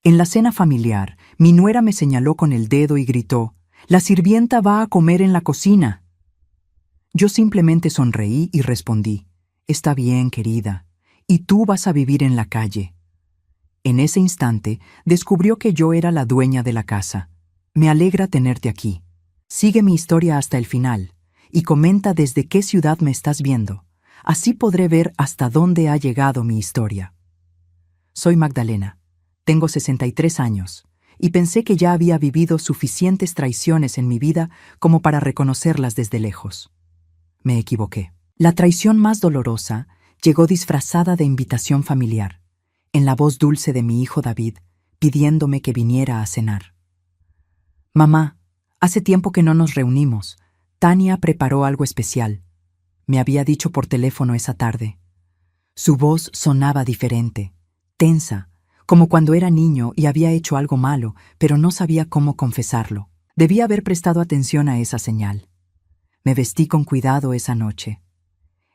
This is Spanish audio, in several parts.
En la cena familiar, mi nuera me señaló con el dedo y gritó: «La sirvienta va a comer en la cocina». Yo simplemente sonreí y respondí: «Está bien, querida, y tú vas a vivir en la calle». En ese instante, descubrió que yo era la dueña de la casa. «Me alegra tenerte aquí. Sigue mi historia hasta el final y comenta desde qué ciudad me estás viendo. Así podré ver hasta dónde ha llegado mi historia». Soy Magdalena. Tengo 63 años y pensé que ya había vivido suficientes traiciones en mi vida como para reconocerlas desde lejos. Me equivoqué. La traición más dolorosa llegó disfrazada de invitación familiar, en la voz dulce de mi hijo David, pidiéndome que viniera a cenar. «Mamá, hace tiempo que no nos reunimos. Tania preparó algo especial», me había dicho por teléfono esa tarde. Su voz sonaba diferente, tensa, como cuando era niño y había hecho algo malo, pero no sabía cómo confesarlo. Debía haber prestado atención a esa señal. Me vestí con cuidado esa noche.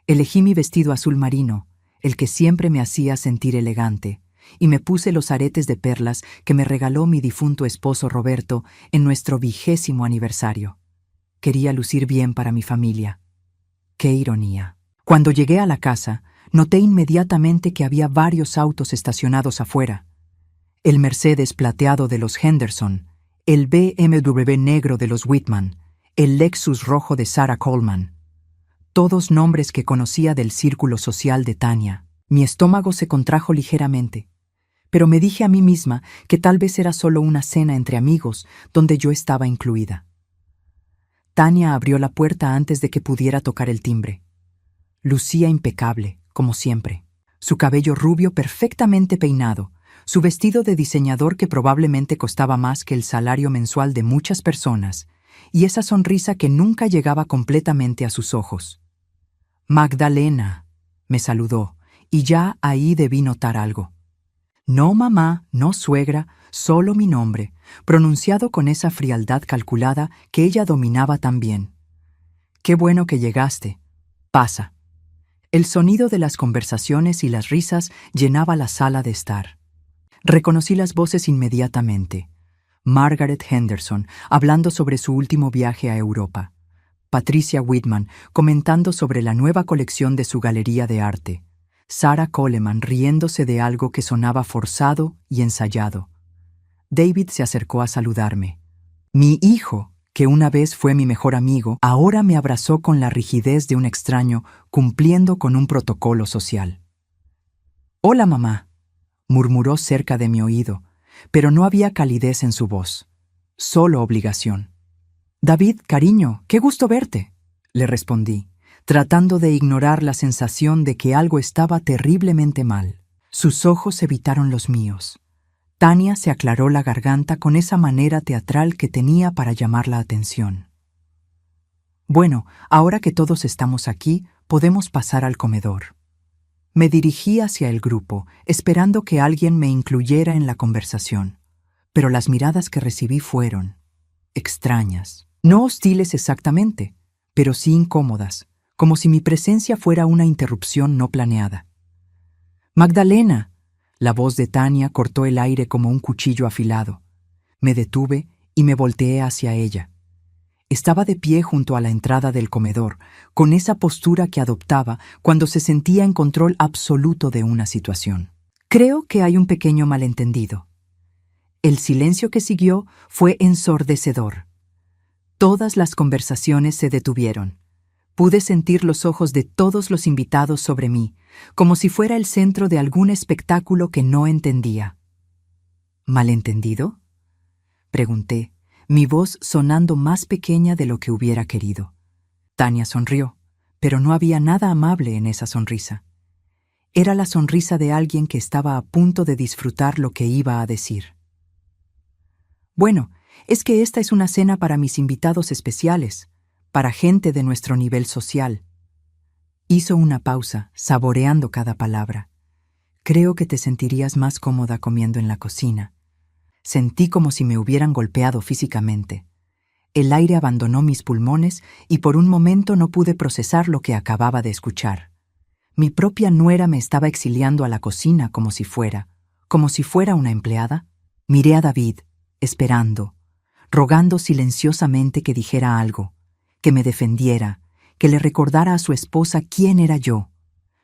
Elegí mi vestido azul marino, el que siempre me hacía sentir elegante, y me puse los aretes de perlas que me regaló mi difunto esposo Roberto en nuestro 20º aniversario. Quería lucir bien para mi familia. ¡Qué ironía! Cuando llegué a la casa, noté inmediatamente que había varios autos estacionados afuera. El Mercedes plateado de los Henderson, el BMW negro de los Whitman, el Lexus rojo de Sarah Coleman. Todos nombres que conocía del círculo social de Tania. Mi estómago se contrajo ligeramente, pero me dije a mí misma que tal vez era solo una cena entre amigos donde yo estaba incluida. Tania abrió la puerta antes de que pudiera tocar el timbre. Lucía impecable, como siempre. Su cabello rubio perfectamente peinado, su vestido de diseñador que probablemente costaba más que el salario mensual de muchas personas, y esa sonrisa que nunca llegaba completamente a sus ojos. «Magdalena», me saludó, y ya ahí debí notar algo. No mamá, no suegra, solo mi nombre, pronunciado con esa frialdad calculada que ella dominaba tan bien. «Qué bueno que llegaste. Pasa». El sonido de las conversaciones y las risas llenaba la sala de estar. Reconocí las voces inmediatamente. Margaret Henderson, hablando sobre su último viaje a Europa. Patricia Whitman, comentando sobre la nueva colección de su galería de arte. Sarah Coleman, riéndose de algo que sonaba forzado y ensayado. David se acercó a saludarme. Mi hijo, que una vez fue mi mejor amigo, ahora me abrazó con la rigidez de un extraño, cumpliendo con un protocolo social. «Hola, mamá», murmuró cerca de mi oído, pero no había calidez en su voz, solo obligación. «David, cariño, qué gusto verte», le respondí, tratando de ignorar la sensación de que algo estaba terriblemente mal. Sus ojos evitaron los míos. Tania se aclaró la garganta con esa manera teatral que tenía para llamar la atención. «Bueno, ahora que todos estamos aquí, podemos pasar al comedor». Me dirigí hacia el grupo, esperando que alguien me incluyera en la conversación, pero las miradas que recibí fueron extrañas. No hostiles exactamente, pero sí incómodas, como si mi presencia fuera una interrupción no planeada. «Magdalena», la voz de Tania cortó el aire como un cuchillo afilado. Me detuve y me volteé hacia ella. Estaba de pie junto a la entrada del comedor, con esa postura que adoptaba cuando se sentía en control absoluto de una situación. «Creo que hay un pequeño malentendido». El silencio que siguió fue ensordecedor. Todas las conversaciones se detuvieron. Pude sentir los ojos de todos los invitados sobre mí, como si fuera el centro de algún espectáculo que no entendía. «¿Malentendido?», pregunté, mi voz sonando más pequeña de lo que hubiera querido. Tania sonrió, pero no había nada amable en esa sonrisa. Era la sonrisa de alguien que estaba a punto de disfrutar lo que iba a decir. «Bueno, es que esta es una cena para mis invitados especiales, para gente de nuestro nivel social». Hizo una pausa, saboreando cada palabra. «Creo que te sentirías más cómoda comiendo en la cocina». Sentí como si me hubieran golpeado físicamente. El aire abandonó mis pulmones y por un momento no pude procesar lo que acababa de escuchar. Mi propia nuera me estaba exiliando a la cocina como si fuera una empleada. Miré a David, esperando, rogando silenciosamente que dijera algo, que me defendiera, que le recordara a su esposa quién era yo.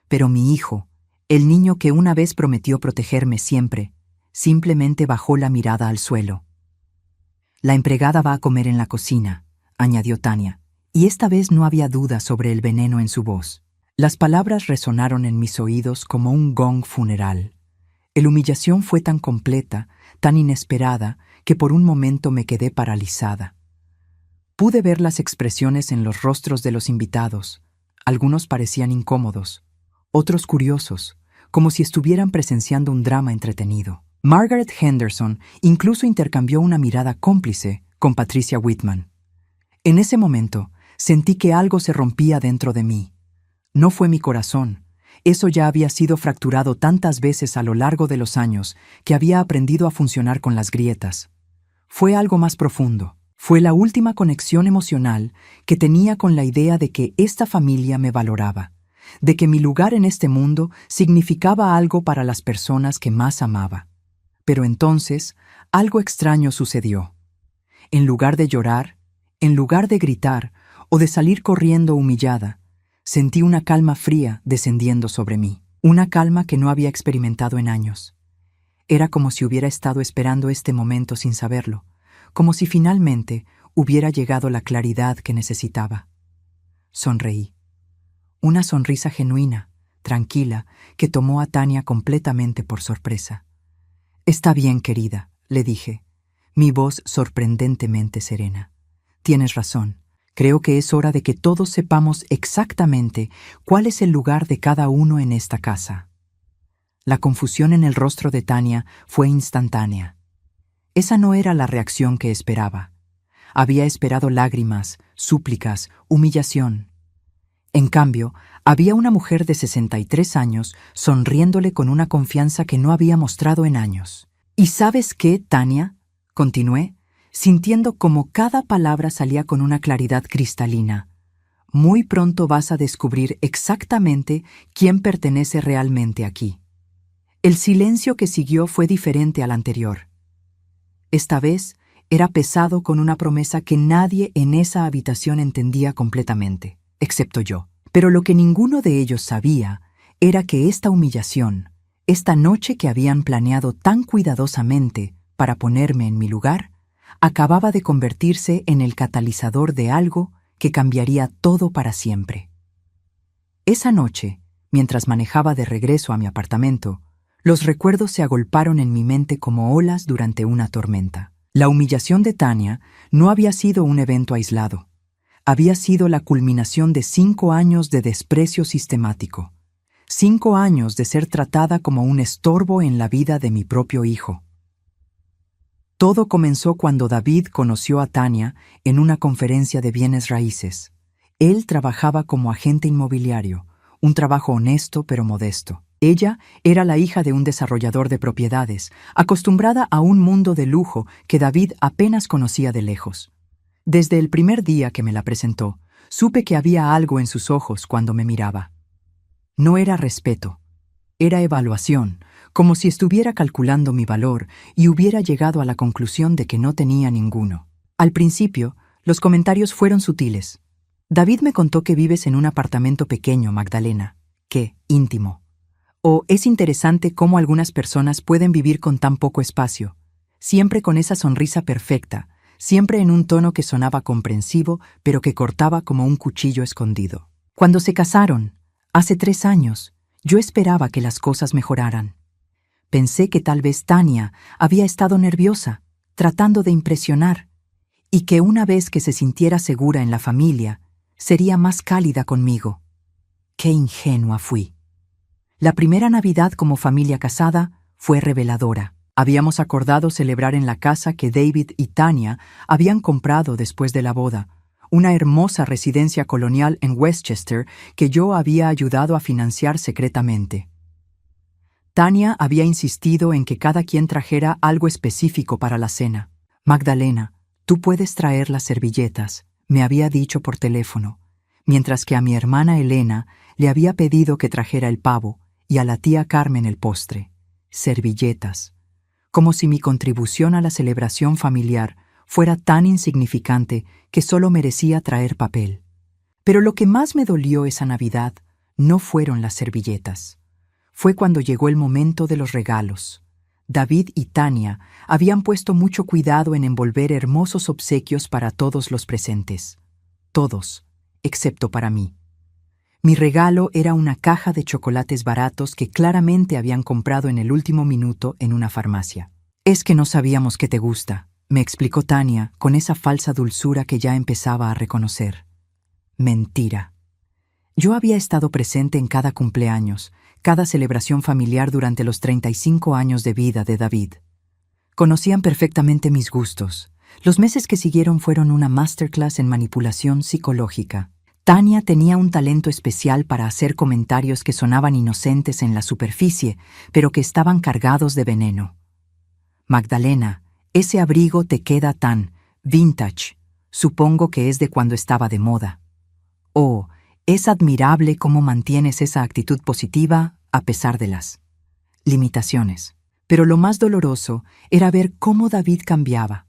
Pero mi hijo, el niño que una vez prometió protegerme siempre, simplemente bajó la mirada al suelo. La empleada va a comer en la cocina, añadió Tania, y esta vez no había duda sobre el veneno en su voz. Las palabras resonaron en mis oídos como un gong funeral. La humillación fue tan completa, tan inesperada, que por un momento me quedé paralizada. Pude ver las expresiones en los rostros de los invitados. Algunos parecían incómodos, otros curiosos, como si estuvieran presenciando un drama entretenido. Margaret Henderson incluso intercambió una mirada cómplice con Patricia Whitman. En ese momento, sentí que algo se rompía dentro de mí. No fue mi corazón. Eso ya había sido fracturado tantas veces a lo largo de los años que había aprendido a funcionar con las grietas. Fue algo más profundo. Fue la última conexión emocional que tenía con la idea de que esta familia me valoraba, de que mi lugar en este mundo significaba algo para las personas que más amaba. Pero entonces, algo extraño sucedió. En lugar de llorar, en lugar de gritar o de salir corriendo humillada, sentí una calma fría descendiendo sobre mí, una calma que no había experimentado en años. Era como si hubiera estado esperando este momento sin saberlo, como si finalmente hubiera llegado la claridad que necesitaba. Sonreí. Una sonrisa genuina, tranquila, que tomó a Tania completamente por sorpresa. «Está bien, querida», le dije, mi voz sorprendentemente serena. «Tienes razón. Creo que es hora de que todos sepamos exactamente cuál es el lugar de cada uno en esta casa». La confusión en el rostro de Tania fue instantánea. Esa no era la reacción que esperaba. Había esperado lágrimas, súplicas, humillación. En cambio, había una mujer de 63 años sonriéndole con una confianza que no había mostrado en años. «¿Y sabes qué, Tania?», continué, sintiendo como cada palabra salía con una claridad cristalina. «Muy pronto vas a descubrir exactamente quién pertenece realmente aquí». El silencio que siguió fue diferente al anterior. Esta vez era pesado con una promesa que nadie en esa habitación entendía completamente, excepto yo. Pero lo que ninguno de ellos sabía era que esta humillación, esta noche que habían planeado tan cuidadosamente para ponerme en mi lugar, acababa de convertirse en el catalizador de algo que cambiaría todo para siempre. Esa noche, mientras manejaba de regreso a mi apartamento, los recuerdos se agolparon en mi mente como olas durante una tormenta. La humillación de Tania no había sido un evento aislado. Había sido la culminación de 5 años de desprecio sistemático. 5 años de ser tratada como un estorbo en la vida de mi propio hijo. Todo comenzó cuando David conoció a Tania en una conferencia de bienes raíces. Él trabajaba como agente inmobiliario, un trabajo honesto pero modesto. Ella era la hija de un desarrollador de propiedades, acostumbrada a un mundo de lujo que David apenas conocía de lejos. Desde el primer día que me la presentó, supe que había algo en sus ojos cuando me miraba. No era respeto, era evaluación, como si estuviera calculando mi valor y hubiera llegado a la conclusión de que no tenía ninguno. Al principio, los comentarios fueron sutiles. «David me contó que vives en un apartamento pequeño, Magdalena. Qué íntimo. O es interesante cómo algunas personas pueden vivir con tan poco espacio, siempre con esa sonrisa perfecta, siempre en un tono que sonaba comprensivo, pero que cortaba como un cuchillo escondido. Cuando se casaron, hace 3 años, yo esperaba que las cosas mejoraran. Pensé que tal vez Tania había estado nerviosa, tratando de impresionar, y que una vez que se sintiera segura en la familia, sería más cálida conmigo. Qué ingenua fui. La primera Navidad como familia casada fue reveladora. Habíamos acordado celebrar en la casa que David y Tania habían comprado después de la boda, una hermosa residencia colonial en Westchester que yo había ayudado a financiar secretamente. Tania había insistido en que cada quien trajera algo específico para la cena. «Magdalena, tú puedes traer las servilletas», me había dicho por teléfono, mientras que a mi hermana Elena le había pedido que trajera el pavo y a la tía Carmen el postre. Servilletas. como si mi contribución a la celebración familiar fuera tan insignificante que solo merecía traer papel. Pero lo que más me dolió esa Navidad no fueron las servilletas. Fue cuando llegó el momento de los regalos. David y Tania habían puesto mucho cuidado en envolver hermosos obsequios para todos los presentes. Todos, excepto para mí. Mi regalo era una caja de chocolates baratos que claramente habían comprado en el último minuto en una farmacia. «Es que no sabíamos que te gusta», me explicó Tania con esa falsa dulzura que ya empezaba a reconocer. Mentira. Yo había estado presente en cada cumpleaños, cada celebración familiar durante los 35 años de vida de David. Conocían perfectamente mis gustos. Los meses que siguieron fueron una masterclass en manipulación psicológica. Tania tenía un talento especial para hacer comentarios que sonaban inocentes en la superficie, pero que estaban cargados de veneno. «Magdalena, ese abrigo te queda tan vintage. Supongo que es de cuando estaba de moda. Oh, es admirable cómo mantienes esa actitud positiva a pesar de las limitaciones». Pero lo más doloroso era ver cómo David cambiaba.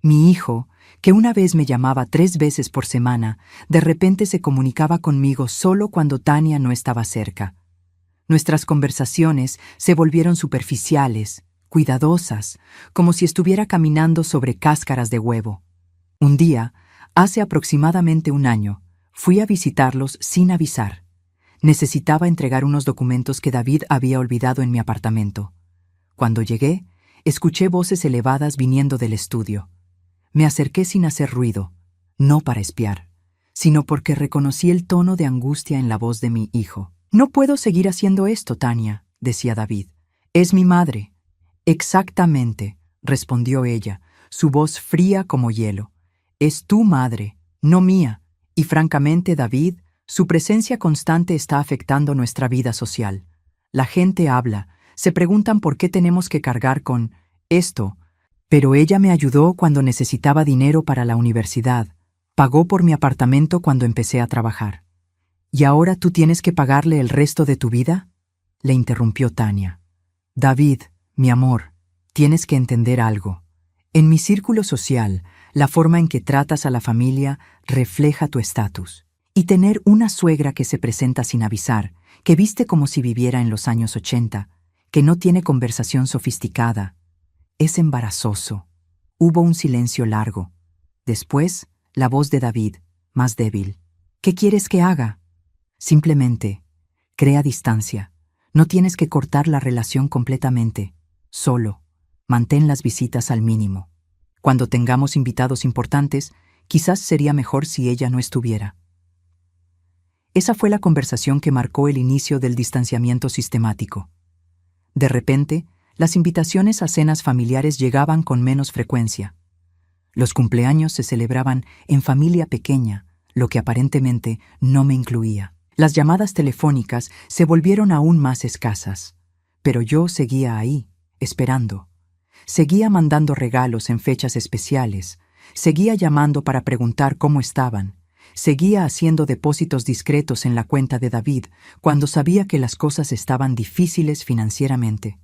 Mi hijo, que una vez me llamaba 3 veces por semana, de repente se comunicaba conmigo solo cuando Tania no estaba cerca. Nuestras conversaciones se volvieron superficiales, cuidadosas, como si estuviera caminando sobre cáscaras de huevo. Un día, hace aproximadamente 1 año, fui a visitarlos sin avisar. Necesitaba entregar unos documentos que David había olvidado en mi apartamento. Cuando llegué, escuché voces elevadas viniendo del estudio. Me acerqué sin hacer ruido, no para espiar, sino porque reconocí el tono de angustia en la voz de mi hijo. «No puedo seguir haciendo esto, Tania», decía David. «Es mi madre». «Exactamente», respondió ella, su voz fría como hielo. «Es tu madre, no mía. Y francamente, David, su presencia constante está afectando nuestra vida social. La gente habla, se preguntan por qué tenemos que cargar con esto. Pero ella me ayudó cuando necesitaba dinero para la universidad, pagó por mi apartamento cuando empecé a trabajar. ¿Y ahora tú tienes que pagarle el resto de tu vida?», le interrumpió Tania. «David, mi amor, tienes que entender algo. En mi círculo social, la forma en que tratas a la familia refleja tu estatus. Y tener una suegra que se presenta sin avisar, que viste como si viviera en los años 80, que no tiene conversación sofisticada, es embarazoso». Hubo un silencio largo. Después, la voz de David, más débil. «¿Qué quieres que haga?». «Simplemente, crea distancia. No tienes que cortar la relación completamente. Solo, mantén las visitas al mínimo. Cuando tengamos invitados importantes, quizás sería mejor si ella no estuviera». Esa fue la conversación que marcó el inicio del distanciamiento sistemático. De repente, las invitaciones a cenas familiares llegaban con menos frecuencia. Los cumpleaños se celebraban en familia pequeña, lo que aparentemente no me incluía. Las llamadas telefónicas se volvieron aún más escasas. Pero yo seguía ahí, esperando. Seguía mandando regalos en fechas especiales. Seguía llamando para preguntar cómo estaban. Seguía haciendo depósitos discretos en la cuenta de David cuando sabía que las cosas estaban difíciles financieramente.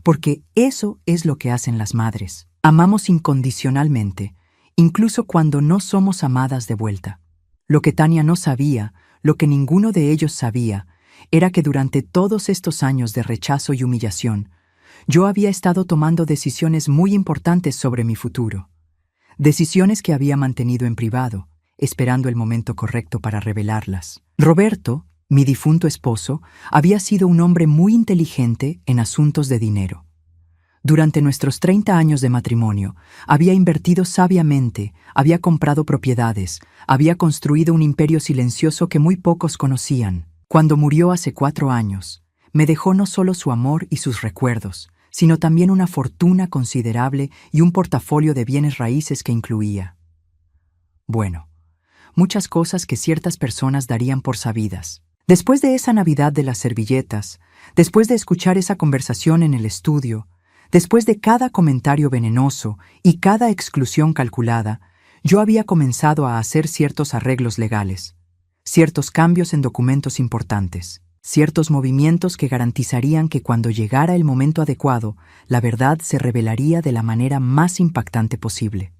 Porque eso es lo que hacen las madres. Amamos incondicionalmente, incluso cuando no somos amadas de vuelta. Lo que Tania no sabía, lo que ninguno de ellos sabía, era que durante todos estos años de rechazo y humillación, yo había estado tomando decisiones muy importantes sobre mi futuro. Decisiones que había mantenido en privado, esperando el momento correcto para revelarlas. Roberto, mi difunto esposo, había sido un hombre muy inteligente en asuntos de dinero. Durante nuestros 30 años de matrimonio, había invertido sabiamente, había comprado propiedades, había construido un imperio silencioso que muy pocos conocían. Cuando murió hace 4 años, me dejó no solo su amor y sus recuerdos, sino también una fortuna considerable y un portafolio de bienes raíces que incluía. Bueno, muchas cosas que ciertas personas darían por sabidas. Después de esa Navidad de las servilletas, después de escuchar esa conversación en el estudio, después de cada comentario venenoso y cada exclusión calculada, yo había comenzado a hacer ciertos arreglos legales, ciertos cambios en documentos importantes. ciertos movimientos que garantizarían que cuando llegara el momento adecuado, la verdad se revelaría de la manera más impactante posible.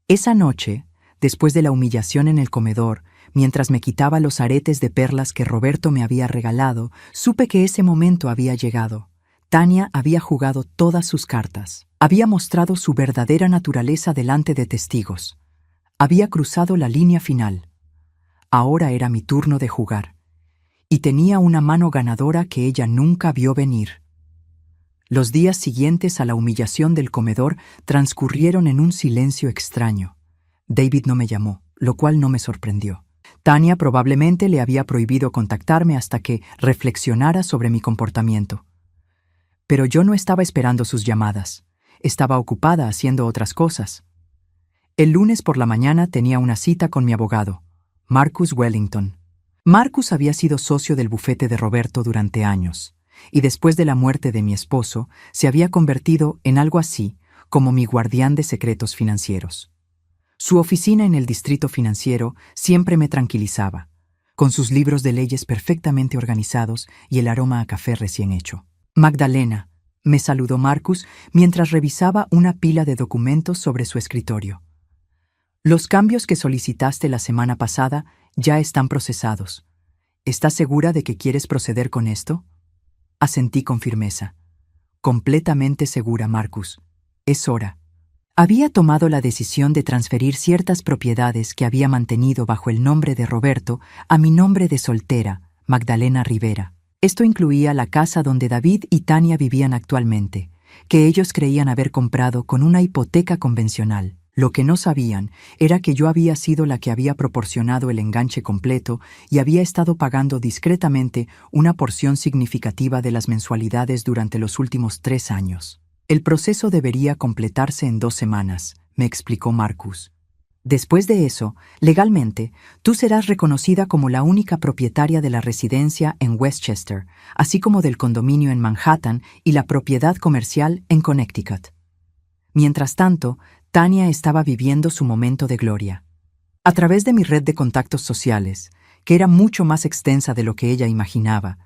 Esa noche, después de la humillación en el comedor, mientras me quitaba los aretes de perlas que Roberto me había regalado, supe que ese momento había llegado. Tania había jugado todas sus cartas. Había mostrado su verdadera naturaleza delante de testigos. Había cruzado la línea final. Ahora era mi turno de jugar. Y tenía una mano ganadora que ella nunca vio venir. Los días siguientes a la humillación del comedor transcurrieron en un silencio extraño. David no me llamó, lo cual no me sorprendió. Tania probablemente le había prohibido contactarme hasta que reflexionara sobre mi comportamiento. Pero yo no estaba esperando sus llamadas. Estaba ocupada haciendo otras cosas. El lunes por la mañana tenía una cita con mi abogado, Marcus Wellington. Marcus había sido socio del bufete de Roberto durante años, y después de la muerte de mi esposo, se había convertido en algo así como mi guardián de secretos financieros. Su oficina en el distrito financiero siempre me tranquilizaba, con sus libros de leyes perfectamente organizados y el aroma a café recién hecho. Magdalena, me saludó Marcus mientras revisaba una pila de documentos sobre su escritorio. Los cambios que solicitaste la semana pasada ya están procesados. ¿Estás segura de que quieres proceder con esto? Asentí con firmeza. Completamente segura, Marcus. Es hora. Había tomado la decisión de transferir ciertas propiedades que había mantenido bajo el nombre de Roberto a mi nombre de soltera, Magdalena Rivera. Esto incluía la casa donde David y Tania vivían actualmente, que ellos creían haber comprado con una hipoteca convencional. Lo que no sabían era que yo había sido la que había proporcionado el enganche completo y había estado pagando discretamente una porción significativa de las mensualidades durante los últimos 3 años. El proceso debería completarse en 2 semanas, me explicó Marcus. Después de eso, legalmente, tú serás reconocida como la única propietaria de la residencia en Westchester, así como del condominio en Manhattan y la propiedad comercial en Connecticut. Mientras tanto, Tania estaba viviendo su momento de gloria. A través de mi red de contactos sociales, que era mucho más extensa de lo que ella imaginaba,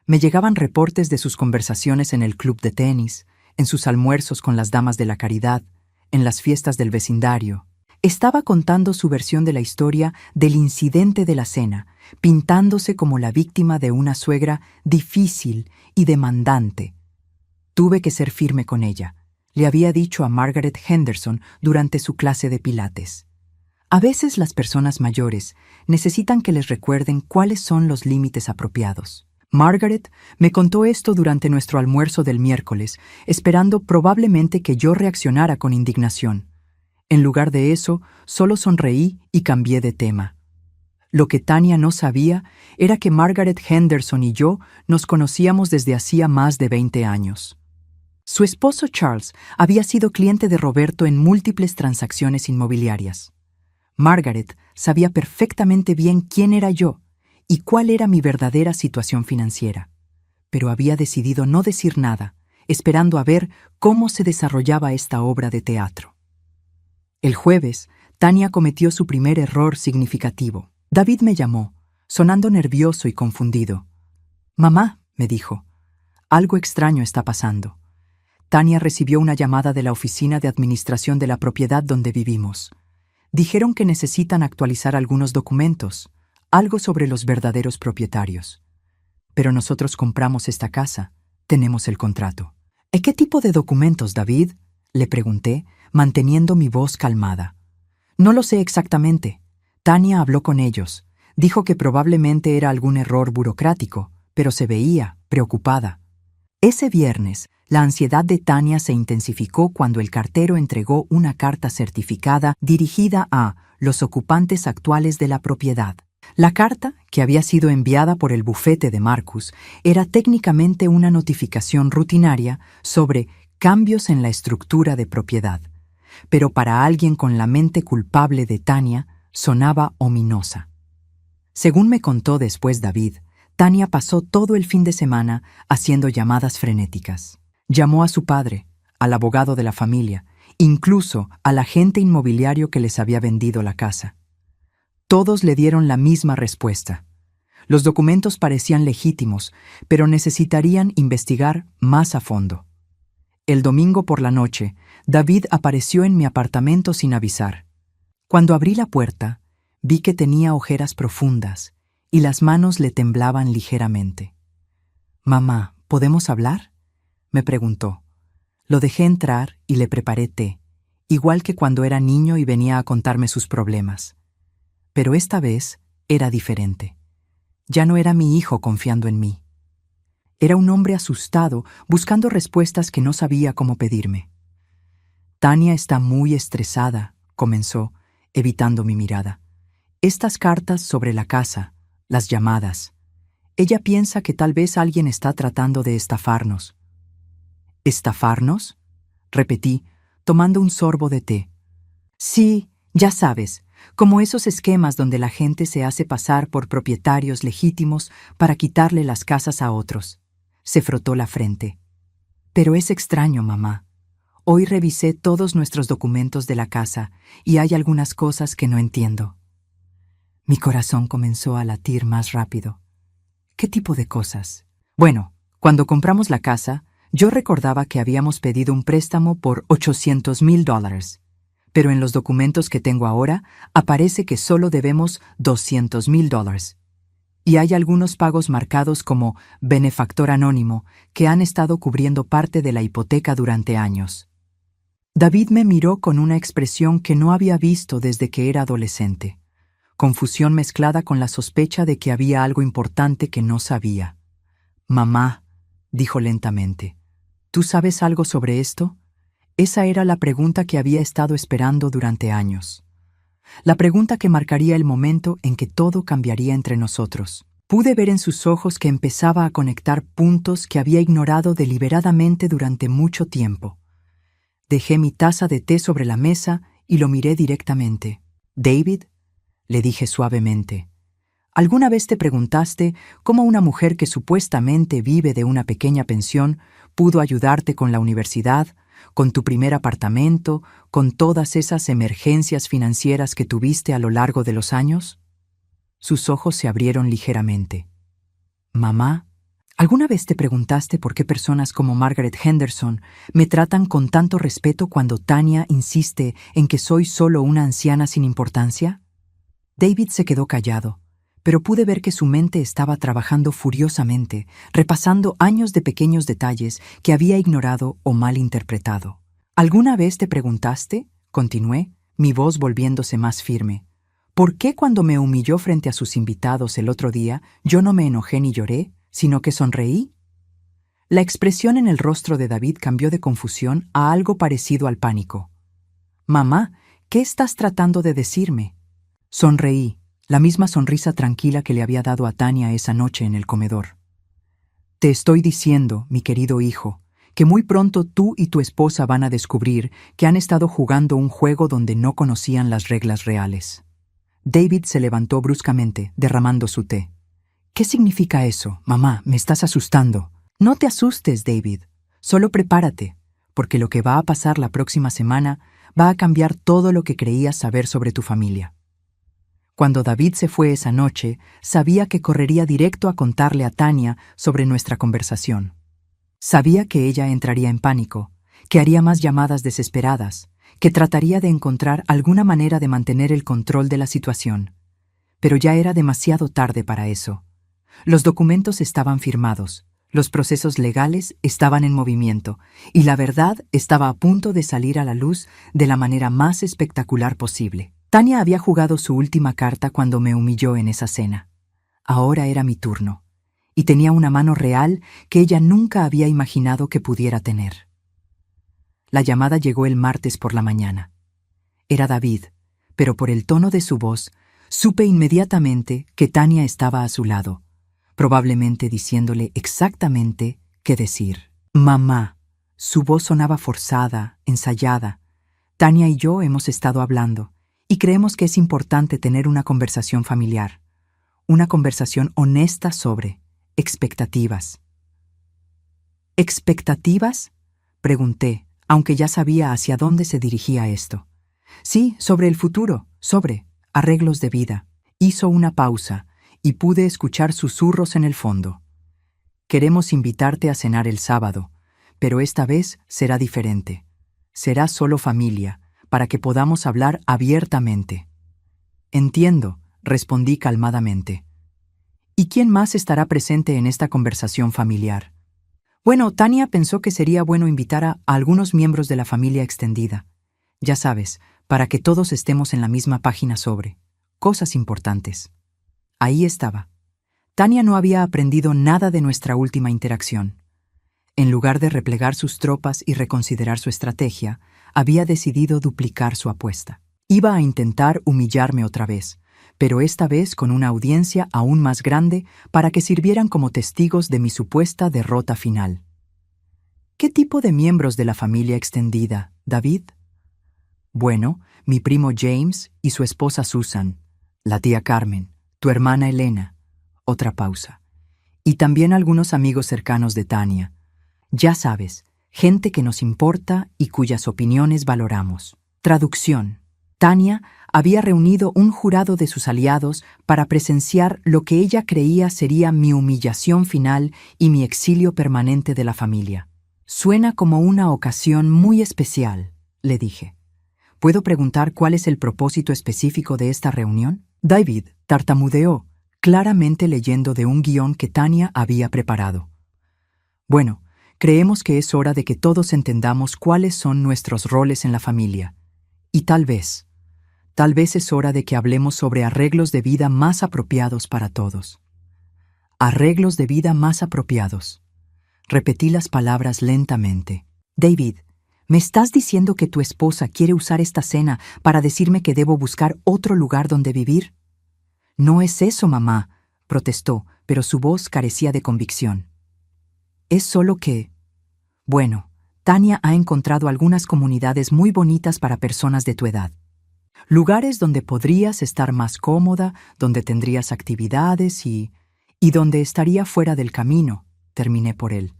me llegaban reportes de sus conversaciones en el club de tenis, en sus almuerzos con las damas de la caridad, en las fiestas del vecindario. Estaba contando su versión de la historia del incidente de la cena, pintándose como la víctima de una suegra difícil y demandante. Tuve que ser firme con ella. Le había dicho a Margaret Henderson durante su clase de pilates. A veces las personas mayores necesitan que les recuerden cuáles son los límites apropiados. Margaret me contó esto durante nuestro almuerzo del miércoles, esperando probablemente que yo reaccionara con indignación. En lugar de eso, solo sonreí y cambié de tema. Lo que Tania no sabía era que Margaret Henderson y yo nos conocíamos desde hacía más de 20 años. Su esposo Charles había sido cliente de Roberto en múltiples transacciones inmobiliarias. Margaret sabía perfectamente bien quién era yo y cuál era mi verdadera situación financiera, pero había decidido no decir nada, esperando a ver cómo se desarrollaba esta obra de teatro. El jueves, Tania cometió su primer error significativo. David me llamó, sonando nervioso y confundido. «Mamá», me dijo, «algo extraño está pasando». Tania recibió una llamada de la oficina de administración de la propiedad donde vivimos. Dijeron que necesitan actualizar algunos documentos, algo sobre los verdaderos propietarios. Pero nosotros compramos esta casa, tenemos el contrato. ¿Y qué tipo de documentos, David?, le pregunté, manteniendo mi voz calmada. No lo sé exactamente. Tania habló con ellos. Dijo que probablemente era algún error burocrático, pero se veía preocupada. Ese viernes, la ansiedad de Tania se intensificó cuando el cartero entregó una carta certificada dirigida a los ocupantes actuales de la propiedad. La carta, que había sido enviada por el bufete de Marcus, era técnicamente una notificación rutinaria sobre cambios en la estructura de propiedad, pero para alguien con la mente culpable de Tania, sonaba ominosa. Según me contó después David, Tania pasó todo el fin de semana haciendo llamadas frenéticas. Llamó a su padre, al abogado de la familia, incluso al agente inmobiliario que les había vendido la casa. Todos le dieron la misma respuesta. Los documentos parecían legítimos, pero necesitarían investigar más a fondo. El domingo por la noche, David apareció en mi apartamento sin avisar. Cuando abrí la puerta, vi que tenía ojeras profundas y las manos le temblaban ligeramente. «Mamá, ¿podemos hablar?», me preguntó. Lo dejé entrar y le preparé té, igual que cuando era niño y venía a contarme sus problemas. Pero esta vez era diferente. Ya no era mi hijo confiando en mí. Era un hombre asustado, buscando respuestas que no sabía cómo pedirme. «Tania está muy estresada», comenzó, evitando mi mirada. «Estas cartas sobre la casa, las llamadas. Ella piensa que tal vez alguien está tratando de estafarnos». «¿Estafarnos?», repetí, tomando un sorbo de té. «Sí, ya sabes, como esos esquemas donde la gente se hace pasar por propietarios legítimos para quitarle las casas a otros». Se frotó la frente. «Pero es extraño, mamá. Hoy revisé todos nuestros documentos de la casa y hay algunas cosas que no entiendo». Mi corazón comenzó a latir más rápido. «¿Qué tipo de cosas?». «Bueno, cuando compramos la casa, yo recordaba que habíamos pedido un préstamo por $800,000, pero en los documentos que tengo ahora aparece que solo debemos $200,000. Y hay algunos pagos marcados como benefactor anónimo que han estado cubriendo parte de la hipoteca durante años». David me miró con una expresión que no había visto desde que era adolescente. Confusión mezclada con la sospecha de que había algo importante que no sabía. «Mamá», dijo lentamente, «¿tú sabes algo sobre esto?». Esa era la pregunta que había estado esperando durante años. La pregunta que marcaría el momento en que todo cambiaría entre nosotros. Pude ver en sus ojos que empezaba a conectar puntos que había ignorado deliberadamente durante mucho tiempo. Dejé mi taza de té sobre la mesa y lo miré directamente. «David», le dije suavemente, ¿alguna vez te preguntaste cómo una mujer que supuestamente vive de una pequeña pensión pudo ayudarte con la universidad, con tu primer apartamento, con todas esas emergencias financieras que tuviste a lo largo de los años? Sus ojos se abrieron ligeramente. «Mamá, ¿alguna vez te preguntaste por qué personas como Margaret Henderson me tratan con tanto respeto cuando Tania insiste en que soy solo una anciana sin importancia?». David se quedó callado, pero pude ver que su mente estaba trabajando furiosamente, repasando años de pequeños detalles que había ignorado o malinterpretado. «¿Alguna vez te preguntaste?», continué, mi voz volviéndose más firme, «¿por qué cuando me humilló frente a sus invitados el otro día yo no me enojé ni lloré, sino que sonreí?». La expresión en el rostro de David cambió de confusión a algo parecido al pánico. «Mamá, ¿qué estás tratando de decirme?». Sonreí, la misma sonrisa tranquila que le había dado a Tania esa noche en el comedor. «Te estoy diciendo, mi querido hijo, que muy pronto tú y tu esposa van a descubrir que han estado jugando un juego donde no conocían las reglas reales». David se levantó bruscamente, derramando su té. «¿Qué significa eso, mamá? Me estás asustando». «No te asustes, David. Solo prepárate, porque lo que va a pasar la próxima semana va a cambiar todo lo que creías saber sobre tu familia». Cuando David se fue esa noche, sabía que correría directo a contarle a Tania sobre nuestra conversación. Sabía que ella entraría en pánico, que haría más llamadas desesperadas, que trataría de encontrar alguna manera de mantener el control de la situación. Pero ya era demasiado tarde para eso. Los documentos estaban firmados, los procesos legales estaban en movimiento, y la verdad estaba a punto de salir a la luz de la manera más espectacular posible. Tania había jugado su última carta cuando me humilló en esa cena. Ahora era mi turno, y tenía una mano real que ella nunca había imaginado que pudiera tener. La llamada llegó el martes por la mañana. Era David, pero por el tono de su voz, supe inmediatamente que Tania estaba a su lado, probablemente diciéndole exactamente qué decir. «Mamá». Su voz sonaba forzada, ensayada. «Tania y yo hemos estado hablando, y creemos que es importante tener una conversación familiar, una conversación honesta sobre expectativas». «¿Expectativas?», pregunté, aunque ya sabía hacia dónde se dirigía esto. «Sí, sobre el futuro, sobre arreglos de vida». Hizo una pausa, y pude escuchar susurros en el fondo. Queremos invitarte a cenar el sábado, pero esta vez será diferente. Será solo familia, para que podamos hablar abiertamente. Entiendo, respondí calmadamente. ¿Y quién más estará presente en esta conversación familiar? Bueno, Tania pensó que sería bueno invitar a algunos miembros de la familia extendida. Ya sabes, para que todos estemos en la misma página sobre cosas importantes. Ahí estaba. Tania no había aprendido nada de nuestra última interacción. En lugar de replegar sus tropas y reconsiderar su estrategia, había decidido duplicar su apuesta. Iba a intentar humillarme otra vez, pero esta vez con una audiencia aún más grande para que sirvieran como testigos de mi supuesta derrota final. ¿Qué tipo de miembros de la familia extendida, David? Bueno, mi primo James y su esposa Susan, la tía Carmen, tu hermana Elena. Otra pausa. Y también algunos amigos cercanos de Tania. Ya sabes, gente que nos importa y cuyas opiniones valoramos. Traducción. Tania había reunido un jurado de sus aliados para presenciar lo que ella creía sería mi humillación final y mi exilio permanente de la familia. Suena como una ocasión muy especial, le dije. ¿Puedo preguntar cuál es el propósito específico de esta reunión? David tartamudeó, claramente leyendo de un guión que Tania había preparado. Bueno, creemos que es hora de que todos entendamos cuáles son nuestros roles en la familia. Y tal vez es hora de que hablemos sobre arreglos de vida más apropiados para todos. Arreglos de vida más apropiados. Repetí las palabras lentamente. David, ¿me estás diciendo que tu esposa quiere usar esta cena para decirme que debo buscar otro lugar donde vivir? No es eso, mamá, protestó, pero su voz carecía de convicción. Es solo que... Bueno, Tania ha encontrado algunas comunidades muy bonitas para personas de tu edad. Lugares donde podrías estar más cómoda, donde tendrías actividades y donde estaría fuera del camino, terminé por él.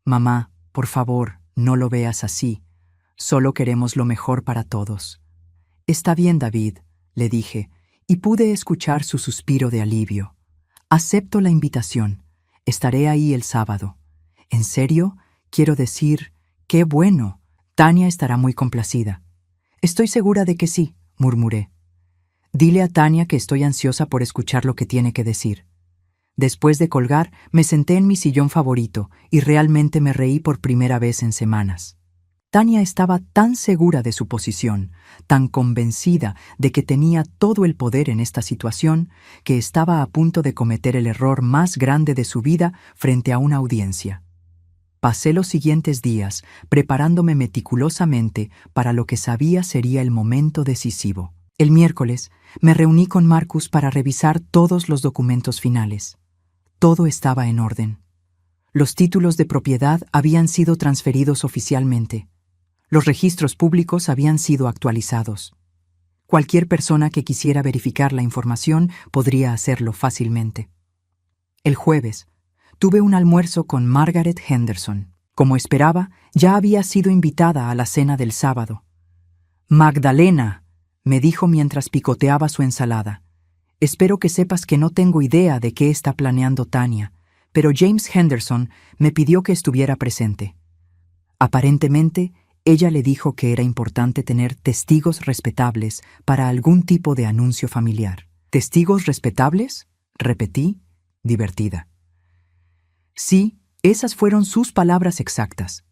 Mamá, por favor, no lo veas así. Solo queremos lo mejor para todos. Está bien, David, le dije, y pude escuchar su suspiro de alivio. Acepto la invitación. Estaré ahí el sábado. ¿En serio? Quiero decir, qué bueno. Tania estará muy complacida. Estoy segura de que sí, murmuré. Dile a Tania que estoy ansiosa por escuchar lo que tiene que decir. Después de colgar, me senté en mi sillón favorito y realmente me reí por primera vez en semanas. Tania estaba tan segura de su posición, tan convencida de que tenía todo el poder en esta situación, que estaba a punto de cometer el error más grande de su vida frente a una audiencia. Pasé los siguientes días preparándome meticulosamente para lo que sabía sería el momento decisivo. El miércoles me reuní con Marcus para revisar todos los documentos finales. Todo estaba en orden. Los títulos de propiedad habían sido transferidos oficialmente. Los registros públicos habían sido actualizados. Cualquier persona que quisiera verificar la información podría hacerlo fácilmente. El jueves, tuve un almuerzo con Margaret Henderson. Como esperaba, ya había sido invitada a la cena del sábado. «Magdalena», me dijo mientras picoteaba su ensalada. «Espero que sepas que no tengo idea de qué está planeando Tania, pero James Henderson me pidió que estuviera presente. Aparentemente, ella le dijo que era importante tener testigos respetables para algún tipo de anuncio familiar». «¿Testigos respetables?», repetí, divertida. Sí, esas fueron sus palabras exactas.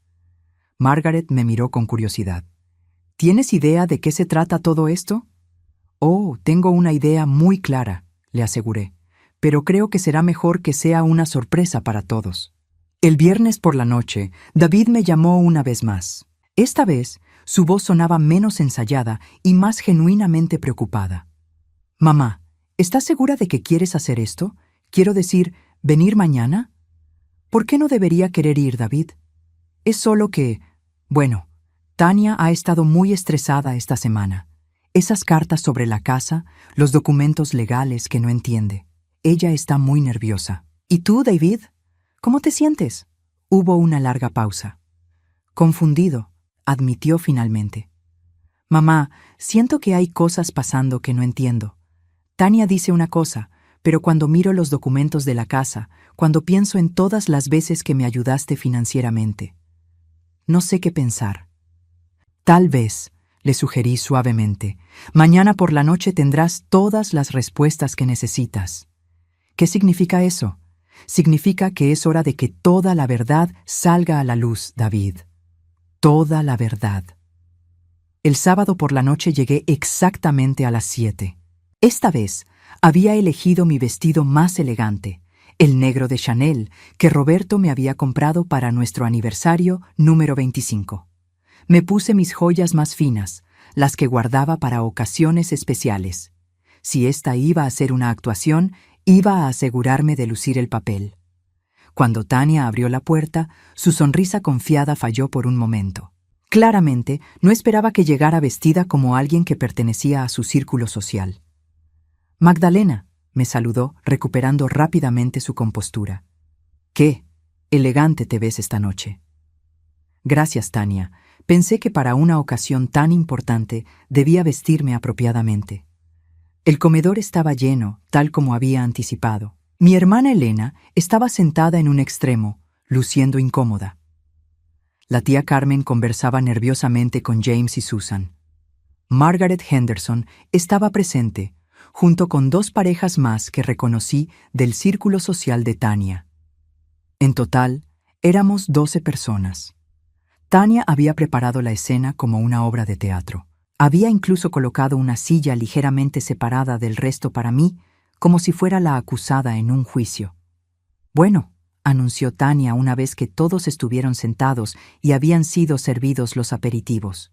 Margaret me miró con curiosidad. ¿Tienes idea de qué se trata todo esto? Oh, tengo una idea muy clara, le aseguré, pero creo que será mejor que sea una sorpresa para todos. El viernes por la noche, David me llamó una vez más. Esta vez, su voz sonaba menos ensayada y más genuinamente preocupada. «Mamá, ¿estás segura de que quieres hacer esto? Quiero decir, ¿venir mañana?» «¿Por qué no debería querer ir, David? Es solo que, bueno, Tania ha estado muy estresada esta semana. Esas cartas sobre la casa, los documentos legales que no entiende. Ella está muy nerviosa. ¿Y tú, David? ¿Cómo te sientes?» Hubo una larga pausa. «Confundido», admitió finalmente. «Mamá, siento que hay cosas pasando que no entiendo. Tania dice una cosa, pero cuando miro los documentos de la casa, cuando pienso en todas las veces que me ayudaste financieramente, no sé qué pensar. Tal vez, le sugerí suavemente, mañana por la noche tendrás todas las respuestas que necesitas. ¿Qué significa eso? Significa que es hora de que toda la verdad salga a la luz, David. Toda la verdad. El sábado por la noche llegué exactamente a las 7. Esta vez había elegido mi vestido más elegante, el negro de Chanel, que Roberto me había comprado para nuestro aniversario número 25. Me puse mis joyas más finas, las que guardaba para ocasiones especiales. Si esta iba a ser una actuación, iba a asegurarme de lucir el papel. Cuando Tania abrió la puerta, su sonrisa confiada falló por un momento. Claramente, no esperaba que llegara vestida como alguien que pertenecía a su círculo social. «Magdalena», me saludó, recuperando rápidamente su compostura. «¿Qué? Elegante te ves esta noche». «Gracias, Tania. Pensé que para una ocasión tan importante debía vestirme apropiadamente». El comedor estaba lleno, tal como había anticipado. Mi hermana Elena estaba sentada en un extremo, luciendo incómoda. La tía Carmen conversaba nerviosamente con James y Susan. Margaret Henderson estaba presente, junto con 2 parejas más que reconocí del círculo social de Tania. En total, éramos 12 personas. Tania había preparado la escena como una obra de teatro. Había incluso colocado una silla ligeramente separada del resto para mí, como si fuera la acusada en un juicio. «Bueno», anunció Tania una vez que todos estuvieron sentados y habían sido servidos los aperitivos.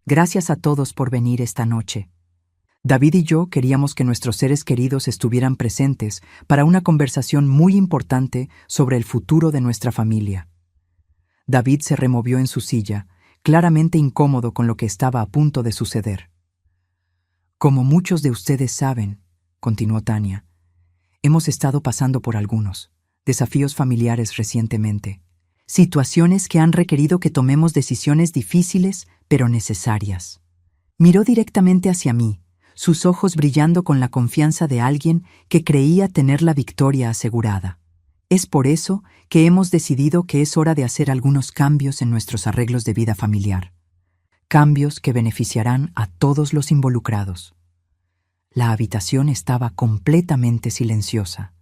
«Gracias a todos por venir esta noche. David y yo queríamos que nuestros seres queridos estuvieran presentes para una conversación muy importante sobre el futuro de nuestra familia». David se removió en su silla, claramente incómodo con lo que estaba a punto de suceder. «Como muchos de ustedes saben», continuó Tania, «hemos estado pasando por algunos desafíos familiares recientemente, situaciones que han requerido que tomemos decisiones difíciles pero necesarias». Miró directamente hacia mí, sus ojos brillando con la confianza de alguien que creía tener la victoria asegurada. «Es por eso que hemos decidido que es hora de hacer algunos cambios en nuestros arreglos de vida familiar. Cambios que beneficiarán a todos los involucrados». La habitación estaba completamente silenciosa.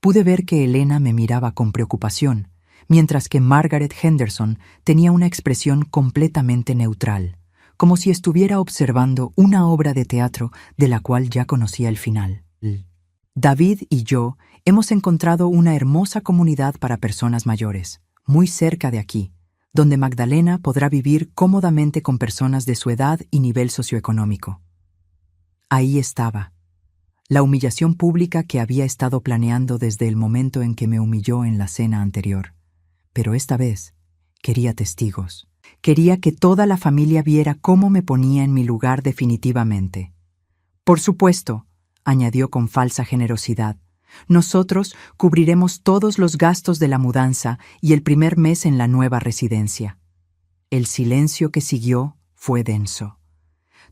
Pude ver que Elena me miraba con preocupación, mientras que Margaret Henderson tenía una expresión completamente neutral, como si estuviera observando una obra de teatro de la cual ya conocía el final. David y yo hemos encontrado una hermosa comunidad para personas mayores, muy cerca de aquí, donde Magdalena podrá vivir cómodamente con personas de su edad y nivel socioeconómico. Ahí estaba, la humillación pública que había estado planeando desde el momento en que me humilló en la cena anterior. Pero esta vez quería testigos. Quería que toda la familia viera cómo me ponía en mi lugar definitivamente. «Por supuesto», añadió con falsa generosidad, «nosotros cubriremos todos los gastos de la mudanza y el primer mes en la nueva residencia». El silencio que siguió fue denso.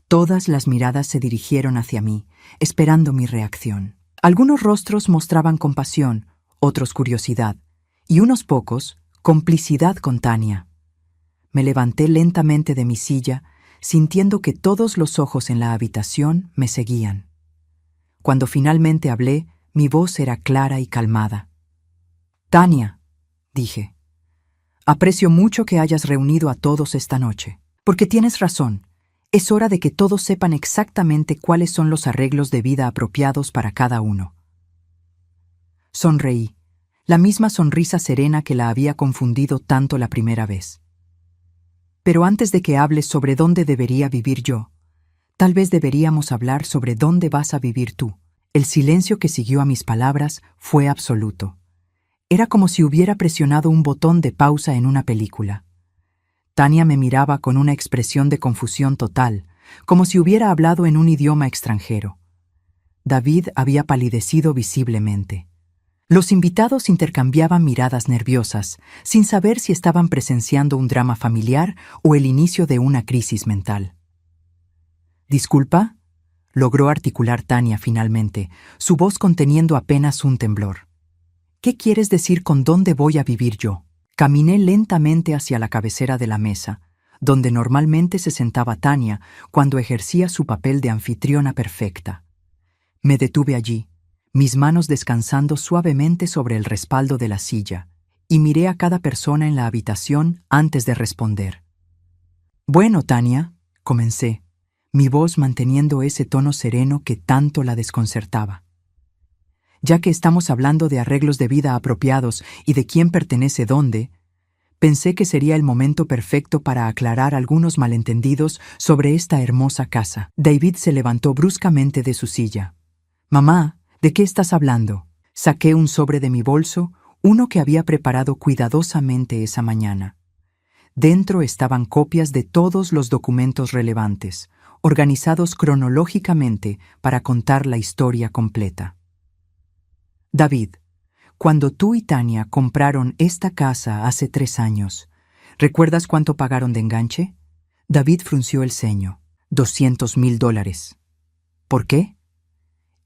Todas las miradas se dirigieron hacia mí, esperando mi reacción. Algunos rostros mostraban compasión, otros curiosidad, y unos pocos, complicidad con Tania. Me levanté lentamente de mi silla, sintiendo que todos los ojos en la habitación me seguían. Cuando finalmente hablé, mi voz era clara y calmada. «Tania», dije, «aprecio mucho que hayas reunido a todos esta noche, porque tienes razón. Es hora de que todos sepan exactamente cuáles son los arreglos de vida apropiados para cada uno». Sonreí, la misma sonrisa serena que la había confundido tanto la primera vez. «Pero antes de que hables sobre dónde debería vivir yo, tal vez deberíamos hablar sobre dónde vas a vivir tú». El silencio que siguió a mis palabras fue absoluto. Era como si hubiera presionado un botón de pausa en una película. Tania me miraba con una expresión de confusión total, como si hubiera hablado en un idioma extranjero. David había palidecido visiblemente. Los invitados intercambiaban miradas nerviosas, sin saber si estaban presenciando un drama familiar o el inicio de una crisis mental. «¿Disculpa?», logró articular Tania finalmente, su voz conteniendo apenas un temblor. ¿Qué quieres decir con dónde voy a vivir yo? Caminé lentamente hacia la cabecera de la mesa, donde normalmente se sentaba Tania cuando ejercía su papel de anfitriona perfecta. Me detuve allí, mis manos descansando suavemente sobre el respaldo de la silla, y miré a cada persona en la habitación antes de responder. Bueno, Tania, comencé, mi voz manteniendo ese tono sereno que tanto la desconcertaba. Ya que estamos hablando de arreglos de vida apropiados y de quién pertenece dónde, pensé que sería el momento perfecto para aclarar algunos malentendidos sobre esta hermosa casa. David se levantó bruscamente de su silla. «Mamá, ¿de qué estás hablando?» Saqué un sobre de mi bolso, uno que había preparado cuidadosamente esa mañana. Dentro estaban copias de todos los documentos relevantes, organizados cronológicamente para contar la historia completa. David, cuando tú y Tania compraron esta casa hace 3 años, ¿recuerdas cuánto pagaron de enganche? David frunció el ceño. $200,000. ¿Por qué?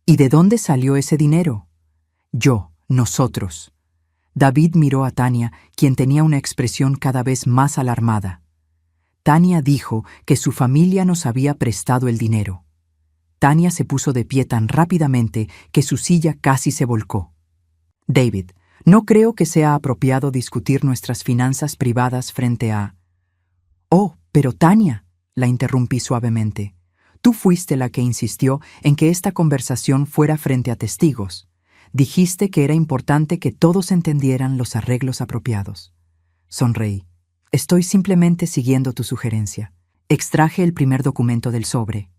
¿Y de dónde salió ese dinero? Nosotros. David miró a Tania, quien tenía una expresión cada vez más alarmada. Tania dijo que su familia nos había prestado el dinero. Tania se puso de pie tan rápidamente que su silla casi se volcó. David, no creo que sea apropiado discutir nuestras finanzas privadas frente a... Oh, pero Tania, la interrumpí suavemente. Tú fuiste la que insistió en que esta conversación fuera frente a testigos. Dijiste que era importante que todos entendieran los arreglos apropiados. Sonreí. Estoy simplemente siguiendo tu sugerencia. Extraje el primer documento del sobre.